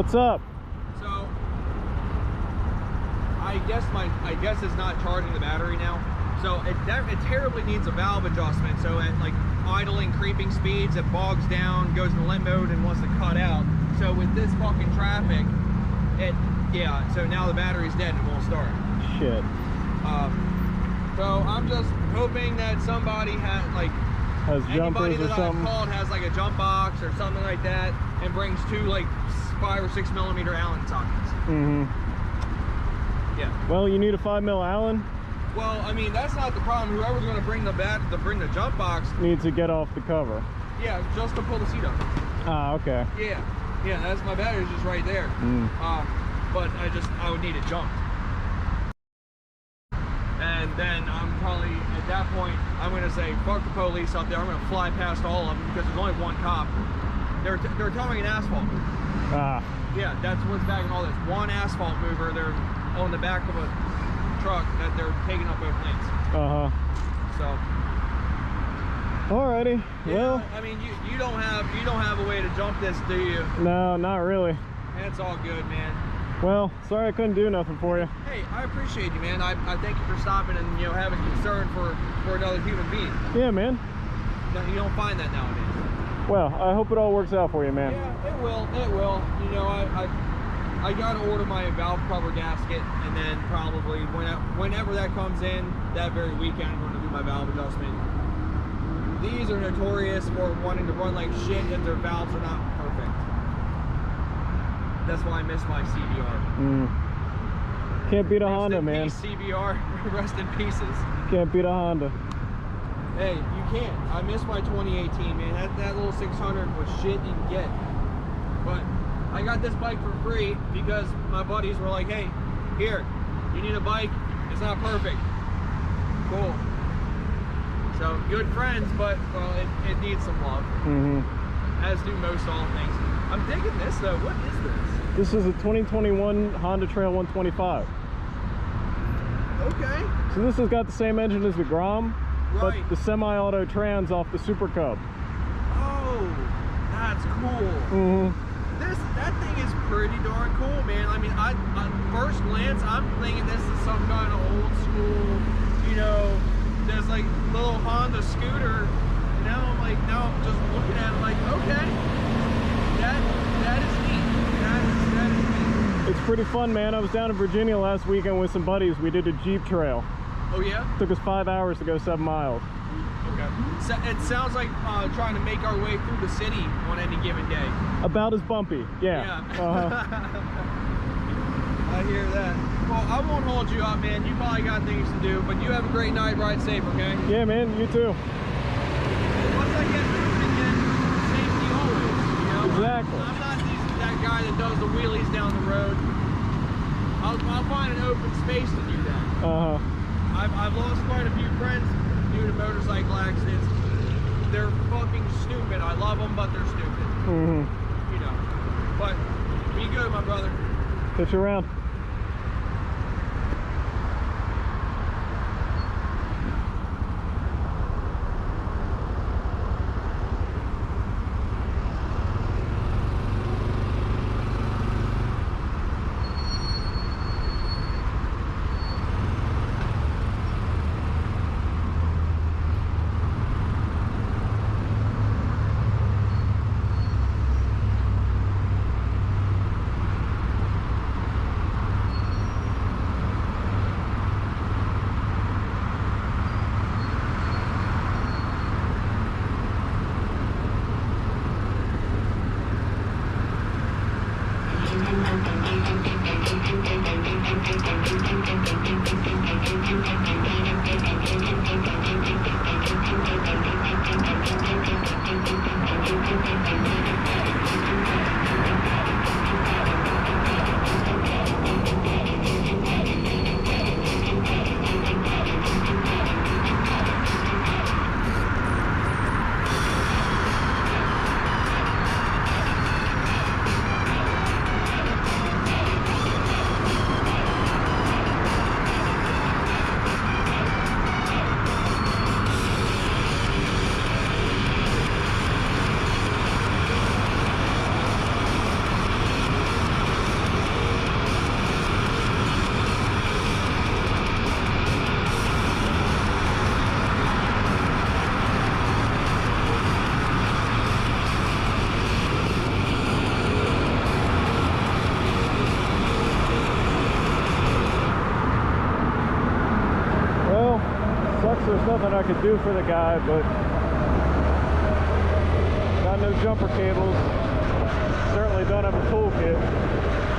What's up? So I guess it's not charging the battery now. So it terribly needs a valve adjustment. So at like idling, creeping speeds, it bogs down, goes into limp mode, and wants to cut out. So with this fucking traffic, so now the battery's dead and it won't start. Shit. So I'm just hoping that somebody has jumpers or something. I've called has like a jump box or something like that, and brings two like 5 or 6 millimeter Allen sockets. Mm-hmm. Yeah. Well, you need a 5 mil Allen. Well, I mean, that's not the problem. Whoever's going to bring the jump box needs to get off the cover. Yeah, just to pull the seat up. Ah, okay. Yeah, that's my battery's just right there. But I would need it jumped. And then I'm probably at that point I'm going to say fuck the police up there. I'm going to fly past all of them because there's only one cop. They're towing an asphalt mover. Ah. Yeah, that's what's backing all this. One asphalt mover. They're on the back of a truck that they're taking up both lanes. So. Alrighty. Yeah, well, I mean, you don't have a way to jump this, do you? No, not really. It's all good, man. Well, sorry I couldn't do nothing for you. Hey, I appreciate you, man. I thank you for stopping and having concern for another human being. Yeah, man. No, you don't find that nowadays. Well, I hope it all works out for you, man. Yeah, it will. It will. I gotta order my valve cover gasket, and then probably whenever that comes in, that very weekend, I'm going to do my valve adjustment. These are notorious for wanting to run like shit if their valves are not perfect. That's why I miss my CBR. Can't beat a Honda, man. Rest in peace, CBR. Rest in pieces. Can't beat a Honda. Hey, you can't. I miss my 2018, man. That little 600 was shit and get. But I got this bike for free because my buddies were like, hey, here, you need a bike. It's not perfect. Cool. So, good friends, but, well, it needs some love. As do most all things. I'm digging this, though. What is this? This is a 2021 Honda Trail 125. Okay. So this has got the same engine as the Grom, right, but the semi-auto trans off the Super Cub. Oh, that's cool. That thing is pretty darn cool, man. I mean, I first glance, I'm thinking this is some kind of old school, there's like little Honda scooter. Now I'm just looking at it like, okay, that is neat. That is neat. It's pretty fun, man. I was down in Virginia last weekend with some buddies. We did a Jeep trail. Oh yeah? Took us 5 hours to go 7 miles. Okay. So it sounds like trying to make our way through the city on any given day. About as bumpy, yeah. I hear that. Well, I won't hold you up, man. You probably got things to do, but you have a great night. Ride safe, okay? Yeah, man. You too. Once I get moving again, safety always. Exactly. I'm not that guy that does the wheelies down the road. I'll find an open space to do that. I've lost quite a few friends due to motorcycle accidents. They're fucking stupid. I love them, but they're stupid. But be good, my brother. Catch you around. something I could do for the guy, but got no jumper cables. Certainly don't have a toolkit.